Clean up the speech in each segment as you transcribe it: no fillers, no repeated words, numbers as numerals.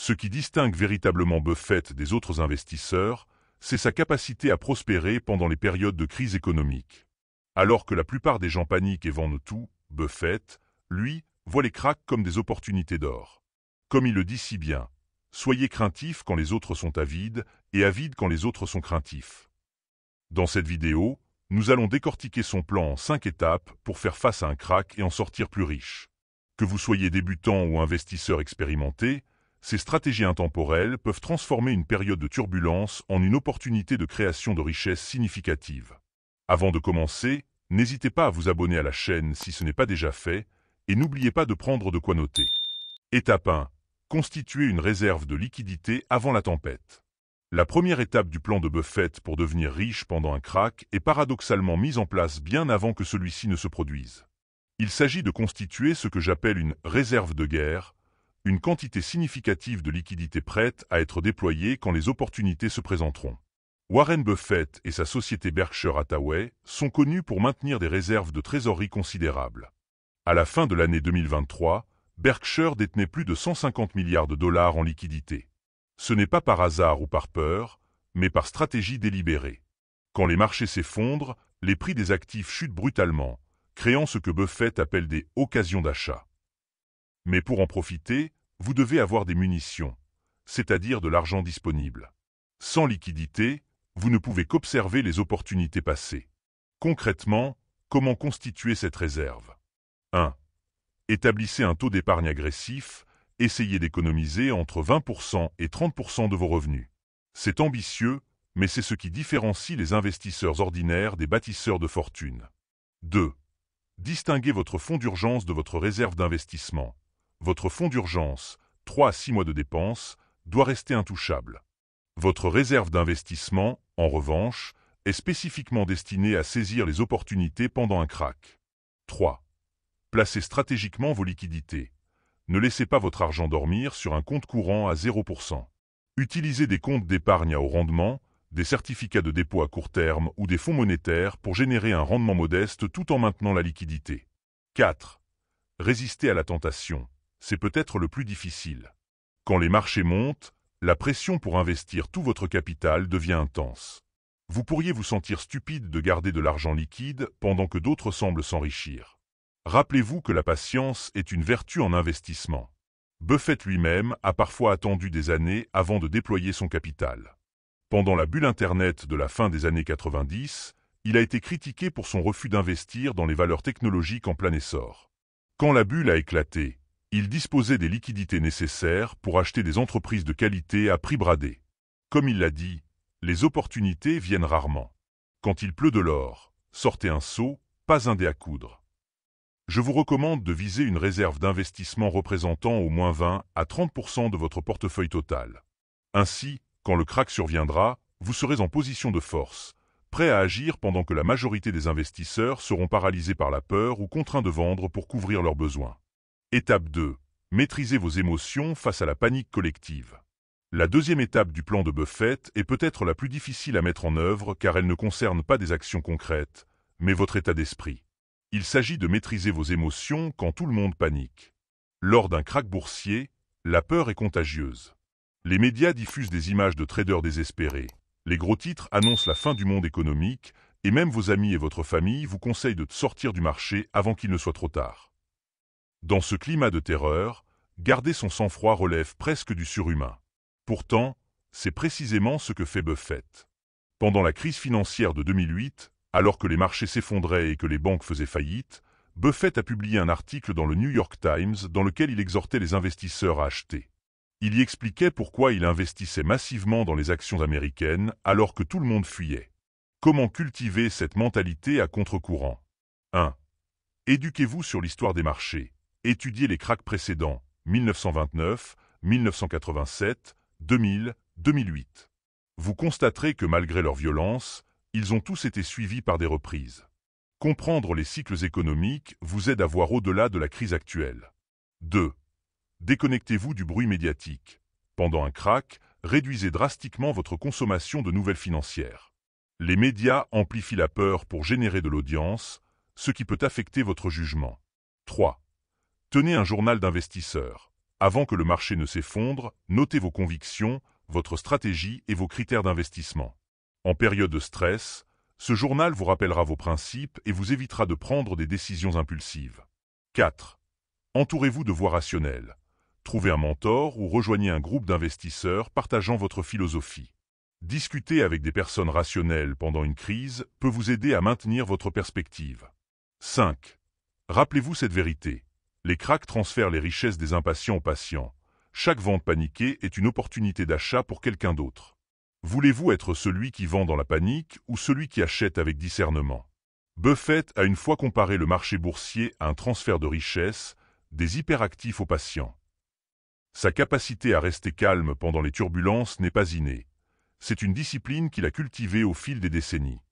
Ce qui distingue véritablement Buffett des autres investisseurs, c'est sa capacité à prospérer pendant les périodes de crise économique. Alors que la plupart des gens paniquent et vendent tout, Buffett, lui, voit les cracks comme des opportunités d'or. Comme il le dit si bien, soyez craintifs quand les autres sont avides et avides quand les autres sont craintifs. Dans cette vidéo, nous allons décortiquer son plan en 5 étapes pour faire face à un crack et en sortir plus riche. Que vous soyez débutant ou investisseur expérimenté, ces stratégies intemporelles peuvent transformer une période de turbulence en une opportunité de création de richesse significative. Avant de commencer, n'hésitez pas à vous abonner à la chaîne si ce n'est pas déjà fait, et n'oubliez pas de prendre de quoi noter. Étape 1. Constituer une réserve de liquidité avant la tempête. La première étape du plan de Buffett pour devenir riche pendant un crack est paradoxalement mise en place bien avant que celui-ci ne se produise. Il s'agit de constituer ce que j'appelle une réserve de guerre, une quantité significative de liquidités prête à être déployée quand les opportunités se présenteront. Warren Buffett et sa société Berkshire Hathaway sont connus pour maintenir des réserves de trésorerie considérables. À la fin de l'année 2023, Berkshire détenait plus de 150 milliards de dollars en liquidités. Ce n'est pas par hasard ou par peur, mais par stratégie délibérée. Quand les marchés s'effondrent, les prix des actifs chutent brutalement, créant ce que Buffett appelle des « occasions d'achat ». Mais pour en profiter, vous devez avoir des munitions, c'est-à-dire de l'argent disponible. Sans liquidité, vous ne pouvez qu'observer les opportunités passées. Concrètement, comment constituer cette réserve? 1. Établissez un taux d'épargne agressif, essayez d'économiser entre 20% et 30% de vos revenus. C'est ambitieux, mais c'est ce qui différencie les investisseurs ordinaires des bâtisseurs de fortune. 2. Distinguez votre fonds d'urgence de votre réserve d'investissement. Votre fonds d'urgence, 3 à 6 mois de dépenses, doit rester intouchable. Votre réserve d'investissement, en revanche, est spécifiquement destinée à saisir les opportunités pendant un crack. 3. Placez stratégiquement vos liquidités. Ne laissez pas votre argent dormir sur un compte courant à 0%. Utilisez des comptes d'épargne à haut rendement, des certificats de dépôt à court terme ou des fonds monétaires pour générer un rendement modeste tout en maintenant la liquidité. 4. Résistez à la tentation. C'est peut-être le plus difficile. Quand les marchés montent, la pression pour investir tout votre capital devient intense. Vous pourriez vous sentir stupide de garder de l'argent liquide pendant que d'autres semblent s'enrichir. Rappelez-vous que la patience est une vertu en investissement. Buffett lui-même a parfois attendu des années avant de déployer son capital. Pendant la bulle Internet de la fin des années 90, il a été critiqué pour son refus d'investir dans les valeurs technologiques en plein essor. Quand la bulle a éclaté, il disposait des liquidités nécessaires pour acheter des entreprises de qualité à prix bradé. Comme il l'a dit, les opportunités viennent rarement. Quand il pleut de l'or, sortez un seau, pas un dé à coudre. Je vous recommande de viser une réserve d'investissement représentant au moins 20 à 30% de votre portefeuille total. Ainsi, quand le crack surviendra, vous serez en position de force, prêt à agir pendant que la majorité des investisseurs seront paralysés par la peur ou contraints de vendre pour couvrir leurs besoins. Étape 2. Maîtrisez vos émotions face à la panique collective. La deuxième étape du plan de Buffett est peut-être la plus difficile à mettre en œuvre car elle ne concerne pas des actions concrètes, mais votre état d'esprit. Il s'agit de maîtriser vos émotions quand tout le monde panique. Lors d'un crack boursier, la peur est contagieuse. Les médias diffusent des images de traders désespérés. Les gros titres annoncent la fin du monde économique et même vos amis et votre famille vous conseillent de sortir du marché avant qu'il ne soit trop tard. Dans ce climat de terreur, garder son sang-froid relève presque du surhumain. Pourtant, c'est précisément ce que fait Buffett. Pendant la crise financière de 2008, alors que les marchés s'effondraient et que les banques faisaient faillite, Buffett a publié un article dans le New York Times dans lequel il exhortait les investisseurs à acheter. Il y expliquait pourquoi il investissait massivement dans les actions américaines alors que tout le monde fuyait. Comment cultiver cette mentalité à contre-courant? 1. Éduquez-vous sur l'histoire des marchés. Étudiez les cracks précédents, 1929, 1987, 2000, 2008. Vous constaterez que malgré leur violence, ils ont tous été suivis par des reprises. Comprendre les cycles économiques vous aide à voir au-delà de la crise actuelle. 2. Déconnectez-vous du bruit médiatique. Pendant un crack, réduisez drastiquement votre consommation de nouvelles financières. Les médias amplifient la peur pour générer de l'audience, ce qui peut affecter votre jugement. 3. Tenez un journal d'investisseur. Avant que le marché ne s'effondre, notez vos convictions, votre stratégie et vos critères d'investissement. En période de stress, ce journal vous rappellera vos principes et vous évitera de prendre des décisions impulsives. 4. Entourez-vous de voix rationnelles. Trouvez un mentor ou rejoignez un groupe d'investisseurs partageant votre philosophie. Discuter avec des personnes rationnelles pendant une crise peut vous aider à maintenir votre perspective. 5. Rappelez-vous cette vérité. Les cracks transfèrent les richesses des impatients aux patients. Chaque vente paniquée est une opportunité d'achat pour quelqu'un d'autre. Voulez-vous être celui qui vend dans la panique ou celui qui achète avec discernement? Buffett a une fois comparé le marché boursier à un transfert de richesses, des hyperactifs aux patients. Sa capacité à rester calme pendant les turbulences n'est pas innée. C'est une discipline qu'il a cultivée au fil des décennies.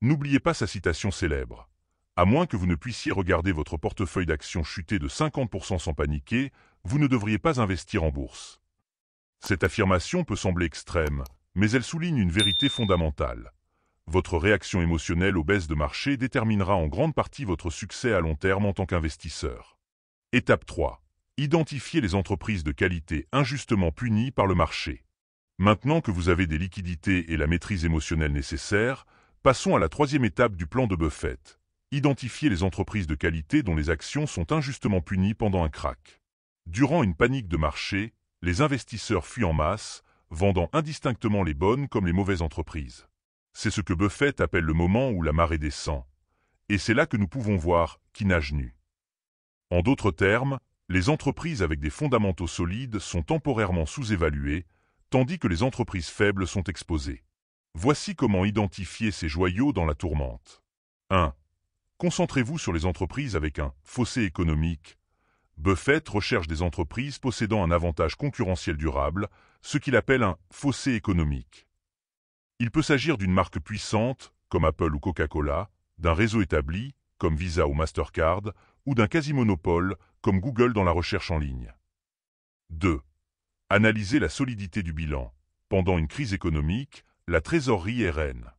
N'oubliez pas sa citation célèbre. À moins que vous ne puissiez regarder votre portefeuille d'actions chuter de 50% sans paniquer, vous ne devriez pas investir en bourse. Cette affirmation peut sembler extrême, mais elle souligne une vérité fondamentale. Votre réaction émotionnelle aux baisses de marché déterminera en grande partie votre succès à long terme en tant qu'investisseur. Étape 3. Identifiez les entreprises de qualité injustement punies par le marché. Maintenant que vous avez des liquidités et la maîtrise émotionnelle nécessaire, passons à la troisième étape du plan de Buffett. Identifiez les entreprises de qualité dont les actions sont injustement punies pendant un krach. Durant une panique de marché, les investisseurs fuient en masse, vendant indistinctement les bonnes comme les mauvaises entreprises. C'est ce que Buffett appelle le moment où la marée descend. Et c'est là que nous pouvons voir qui nage nu. En d'autres termes, les entreprises avec des fondamentaux solides sont temporairement sous-évaluées, tandis que les entreprises faibles sont exposées. Voici comment identifier ces joyaux dans la tourmente. 1. Concentrez-vous sur les entreprises avec un fossé économique. Buffett recherche des entreprises possédant un avantage concurrentiel durable, ce qu'il appelle un fossé économique. Il peut s'agir d'une marque puissante, comme Apple ou Coca-Cola, d'un réseau établi, comme Visa ou Mastercard, ou d'un quasi-monopole, comme Google dans la recherche en ligne. 2. Analysez la solidité du bilan. Pendant une crise économique, la trésorerie est reine.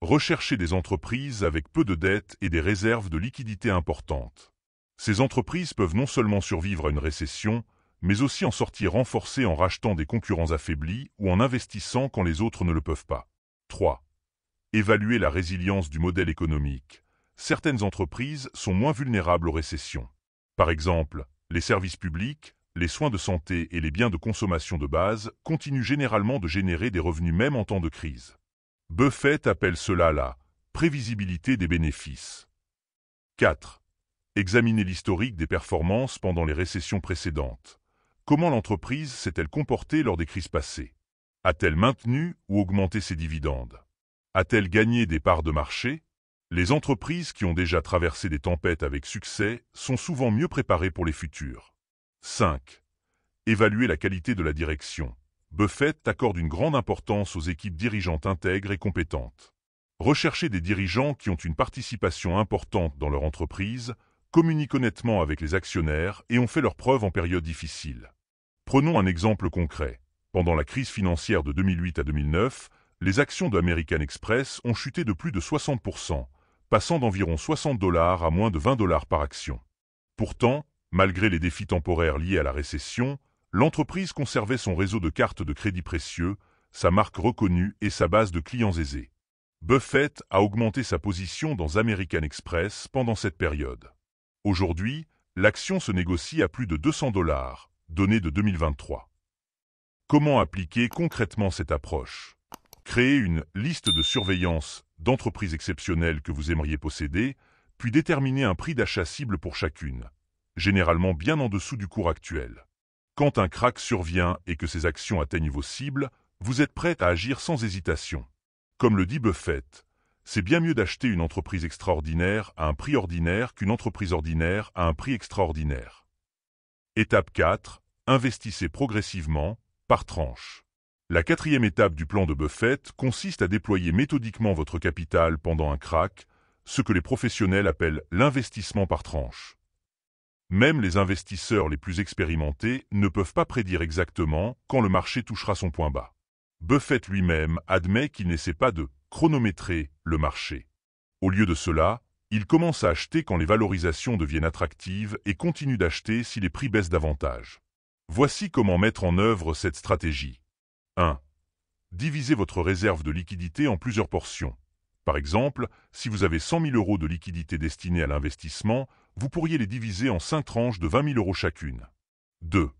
Recherchez des entreprises avec peu de dettes et des réserves de liquidités importantes. Ces entreprises peuvent non seulement survivre à une récession, mais aussi en sortir renforcées en rachetant des concurrents affaiblis ou en investissant quand les autres ne le peuvent pas. 3. Évaluez la résilience du modèle économique. Certaines entreprises sont moins vulnérables aux récessions. Par exemple, les services publics, les soins de santé et les biens de consommation de base continuent généralement de générer des revenus même en temps de crise. Buffett appelle cela la prévisibilité des bénéfices. 4. Examinez l'historique des performances pendant les récessions précédentes. Comment l'entreprise s'est-elle comportée lors des crises passées? A-t-elle maintenu ou augmenté ses dividendes? A-t-elle gagné des parts de marché? Les entreprises qui ont déjà traversé des tempêtes avec succès sont souvent mieux préparées pour les futures. 5. Évaluez la qualité de la direction. Buffett accorde une grande importance aux équipes dirigeantes intègres et compétentes. Recherchez des dirigeants qui ont une participation importante dans leur entreprise, communiquent honnêtement avec les actionnaires et ont fait leurs preuves en période difficile. Prenons un exemple concret. Pendant la crise financière de 2008 à 2009, les actions de American Express ont chuté de plus de 60%, passant d'environ $60 à moins de $20 par action. Pourtant, malgré les défis temporaires liés à la récession, l'entreprise conservait son réseau de cartes de crédit précieux, sa marque reconnue et sa base de clients aisés. Buffett a augmenté sa position dans American Express pendant cette période. Aujourd'hui, l'action se négocie à plus de $200, données de 2023. Comment appliquer concrètement cette approche? Créez une liste de surveillance d'entreprises exceptionnelles que vous aimeriez posséder, puis déterminez un prix d'achat cible pour chacune, généralement bien en dessous du cours actuel. Quand un krach survient et que ces actions atteignent vos cibles, vous êtes prêt à agir sans hésitation. Comme le dit Buffett, c'est bien mieux d'acheter une entreprise extraordinaire à un prix ordinaire qu'une entreprise ordinaire à un prix extraordinaire. Étape 4. Investissez progressivement, par tranche. La quatrième étape du plan de Buffett consiste à déployer méthodiquement votre capital pendant un krach, ce que les professionnels appellent l'investissement par tranche. Même les investisseurs les plus expérimentés ne peuvent pas prédire exactement quand le marché touchera son point bas. Buffett lui-même admet qu'il n'essaie pas de chronométrer le marché. Au lieu de cela, il commence à acheter quand les valorisations deviennent attractives et continue d'acheter si les prix baissent davantage. Voici comment mettre en œuvre cette stratégie. 1. Divisez votre réserve de liquidité en plusieurs portions. Par exemple, si vous avez 100 000 € de liquidité destinée à l'investissement, vous pourriez les diviser en 5 tranches de 20 000 € chacune. 2.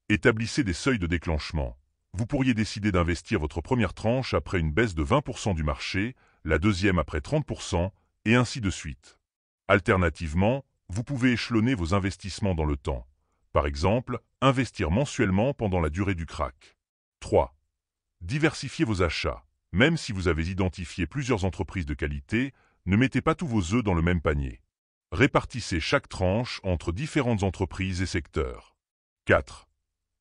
Établissez des seuils de déclenchement. Vous pourriez décider d'investir votre première tranche après une baisse de 20% du marché, la deuxième après 30%, et ainsi de suite. Alternativement, vous pouvez échelonner vos investissements dans le temps. Par exemple, investir mensuellement pendant la durée du krach. 3. Diversifiez vos achats. Même si vous avez identifié plusieurs entreprises de qualité, ne mettez pas tous vos œufs dans le même panier. Répartissez chaque tranche entre différentes entreprises et secteurs. 4.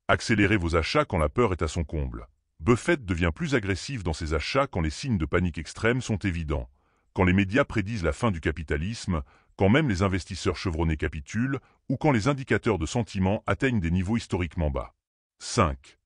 Accélérez vos achats quand la peur est à son comble. Buffett devient plus agressif dans ses achats quand les signes de panique extrême sont évidents, quand les médias prédisent la fin du capitalisme, quand même les investisseurs chevronnés capitulent ou quand les indicateurs de sentiment atteignent des niveaux historiquement bas. 5.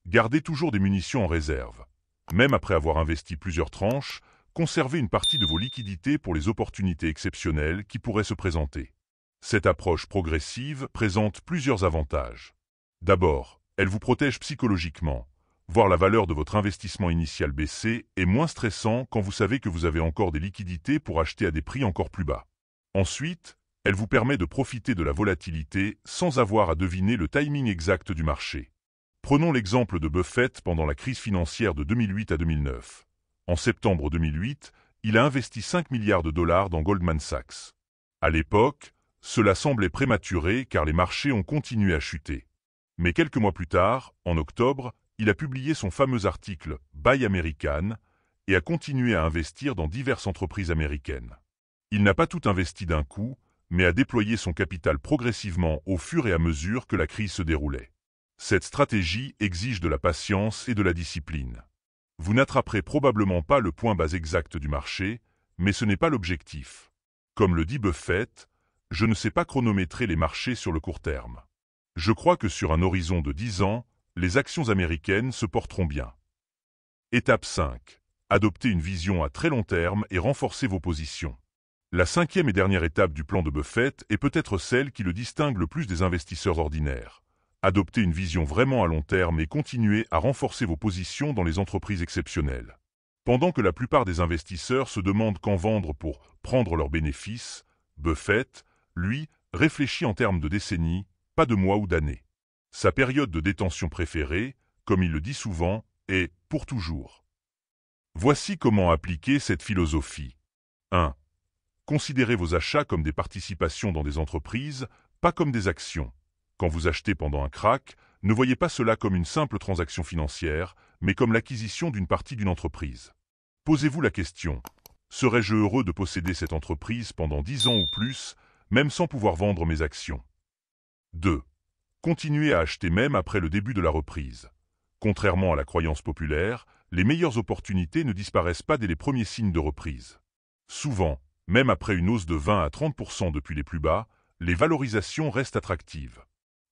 Gardez toujours des munitions en réserve. Même après avoir investi plusieurs tranches, conservez une partie de vos liquidités pour les opportunités exceptionnelles qui pourraient se présenter. Cette approche progressive présente plusieurs avantages. D'abord, elle vous protège psychologiquement. Voir la valeur de votre investissement initial baisser est moins stressant quand vous savez que vous avez encore des liquidités pour acheter à des prix encore plus bas. Ensuite, elle vous permet de profiter de la volatilité sans avoir à deviner le timing exact du marché. Prenons l'exemple de Buffett pendant la crise financière de 2008 à 2009. En septembre 2008, il a investi 5 milliards de dollars dans Goldman Sachs. À l'époque, cela semblait prématuré car les marchés ont continué à chuter. Mais quelques mois plus tard, en octobre, il a publié son fameux article « Buy American » et a continué à investir dans diverses entreprises américaines. Il n'a pas tout investi d'un coup, mais a déployé son capital progressivement au fur et à mesure que la crise se déroulait. Cette stratégie exige de la patience et de la discipline. Vous n'attraperez probablement pas le point bas exact du marché, mais ce n'est pas l'objectif. Comme le dit Buffett, « Je ne sais pas chronométrer les marchés sur le court terme. Je crois que sur un horizon de 10 ans, les actions américaines se porteront bien. » Étape 5. Adoptez une vision à très long terme et renforcez vos positions. La 5e et dernière étape du plan de Buffett est peut-être celle qui le distingue le plus des investisseurs ordinaires. Adoptez une vision vraiment à long terme et continuez à renforcer vos positions dans les entreprises exceptionnelles. Pendant que la plupart des investisseurs se demandent quand vendre pour prendre leurs bénéfices, Buffett, lui, réfléchit en termes de décennies, pas de mois ou d'années. Sa période de détention préférée, comme il le dit souvent, est « pour toujours ». Voici comment appliquer cette philosophie. 1. Considérez vos achats comme des participations dans des entreprises, pas comme des actions. Quand vous achetez pendant un krach, ne voyez pas cela comme une simple transaction financière, mais comme l'acquisition d'une partie d'une entreprise. Posez-vous la question, serais-je heureux de posséder cette entreprise pendant 10 ans ou plus, même sans pouvoir vendre mes actions? 2. Continuez à acheter même après le début de la reprise. Contrairement à la croyance populaire, les meilleures opportunités ne disparaissent pas dès les premiers signes de reprise. Souvent, même après une hausse de 20 à 30% depuis les plus bas, les valorisations restent attractives.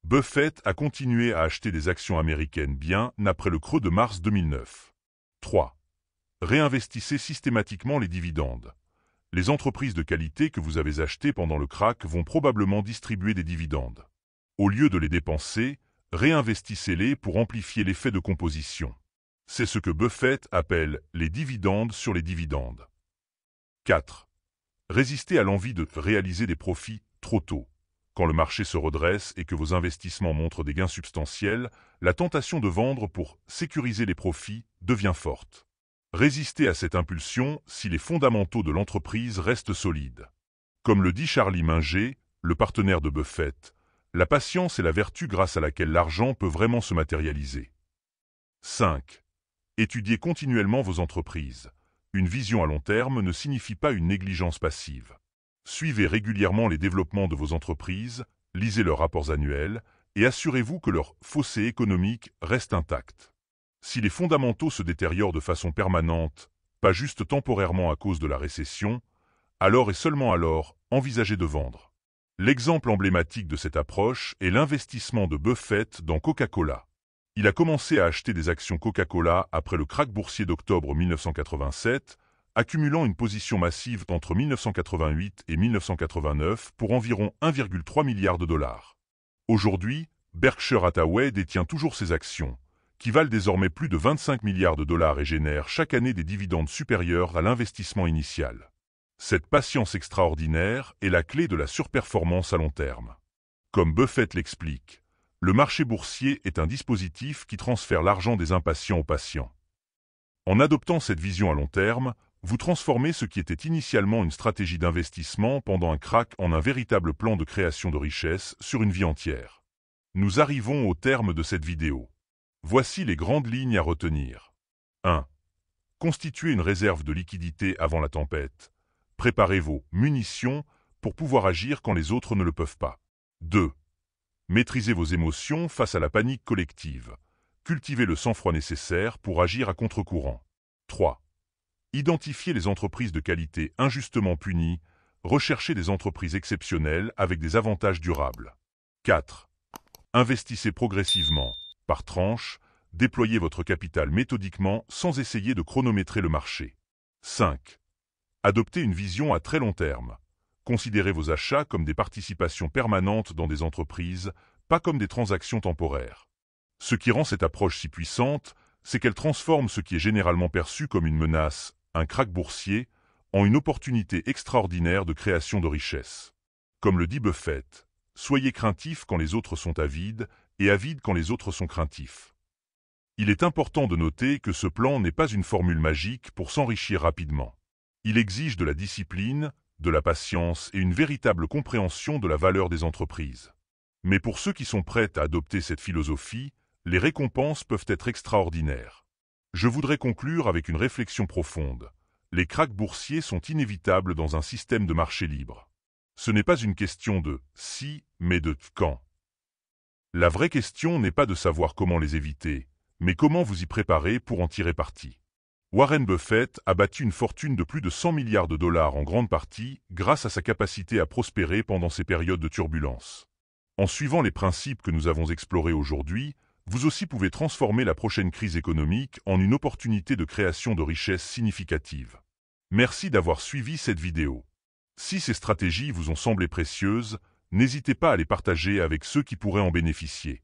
Buffett a continué à acheter des actions américaines bien après le creux de mars 2009. 3. Réinvestissez systématiquement les dividendes. Les entreprises de qualité que vous avez achetées pendant le krach vont probablement distribuer des dividendes. Au lieu de les dépenser, réinvestissez-les pour amplifier l'effet de composition. C'est ce que Buffett appelle les dividendes sur les dividendes. 4. Résistez à l'envie de réaliser des profits trop tôt. Quand le marché se redresse et que vos investissements montrent des gains substantiels, la tentation de vendre pour sécuriser les profits devient forte. Résistez à cette impulsion si les fondamentaux de l'entreprise restent solides. Comme le dit Charlie Munger, le partenaire de Buffett, la patience est la vertu grâce à laquelle l'argent peut vraiment se matérialiser. 5. Étudiez continuellement vos entreprises. Une vision à long terme ne signifie pas une négligence passive. Suivez régulièrement les développements de vos entreprises, lisez leurs rapports annuels et assurez-vous que leur fossé économique reste intact. Si les fondamentaux se détériorent de façon permanente, pas juste temporairement à cause de la récession, alors et seulement alors, envisagez de vendre. L'exemple emblématique de cette approche est l'investissement de Buffett dans Coca-Cola. Il a commencé à acheter des actions Coca-Cola après le krach boursier d'octobre 1987, accumulant une position massive entre 1988 et 1989 pour environ 1,3 milliard de dollars. Aujourd'hui, Berkshire Hathaway détient toujours ses actions, qui valent désormais plus de 25 milliards de dollars et génèrent chaque année des dividendes supérieurs à l'investissement initial. Cette patience extraordinaire est la clé de la surperformance à long terme. Comme Buffett l'explique, le marché boursier est un dispositif qui transfère l'argent des impatients aux patients. En adoptant cette vision à long terme, vous transformez ce qui était initialement une stratégie d'investissement pendant un krach en un véritable plan de création de richesse sur une vie entière. Nous arrivons au terme de cette vidéo. Voici les grandes lignes à retenir. 1. Constituez une réserve de liquidité avant la tempête. Préparez vos munitions pour pouvoir agir quand les autres ne le peuvent pas. 2. Maîtrisez vos émotions face à la panique collective. Cultivez le sang-froid nécessaire pour agir à contre-courant. 3. Identifiez les entreprises de qualité injustement punies. Recherchez des entreprises exceptionnelles avec des avantages durables. 4. Investissez progressivement, par tranche. Déployez votre capital méthodiquement sans essayer de chronométrer le marché. 5. Adoptez une vision à très long terme. Considérez vos achats comme des participations permanentes dans des entreprises, pas comme des transactions temporaires. Ce qui rend cette approche si puissante, c'est qu'elle transforme ce qui est généralement perçu comme une menace, un krach boursier, en une opportunité extraordinaire de création de richesse. Comme le dit Buffett, soyez craintifs quand les autres sont avides, et avides quand les autres sont craintifs. Il est important de noter que ce plan n'est pas une formule magique pour s'enrichir rapidement. Il exige de la discipline, de la patience et une véritable compréhension de la valeur des entreprises. Mais pour ceux qui sont prêts à adopter cette philosophie, les récompenses peuvent être extraordinaires. Je voudrais conclure avec une réflexion profonde. Les krachs boursiers sont inévitables dans un système de marché libre. Ce n'est pas une question de « si », mais de « quand ». La vraie question n'est pas de savoir comment les éviter, mais comment vous y préparer pour en tirer parti. Warren Buffett a bâti une fortune de plus de 100 milliards de dollars en grande partie grâce à sa capacité à prospérer pendant ces périodes de turbulence. En suivant les principes que nous avons explorés aujourd'hui, vous aussi pouvez transformer la prochaine crise économique en une opportunité de création de richesses significatives. Merci d'avoir suivi cette vidéo. Si ces stratégies vous ont semblé précieuses, n'hésitez pas à les partager avec ceux qui pourraient en bénéficier.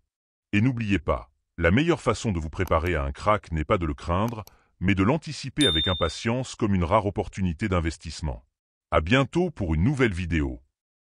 Et n'oubliez pas, la meilleure façon de vous préparer à un krach n'est pas de le craindre, mais de l'anticiper avec impatience comme une rare opportunité d'investissement. À bientôt pour une nouvelle vidéo.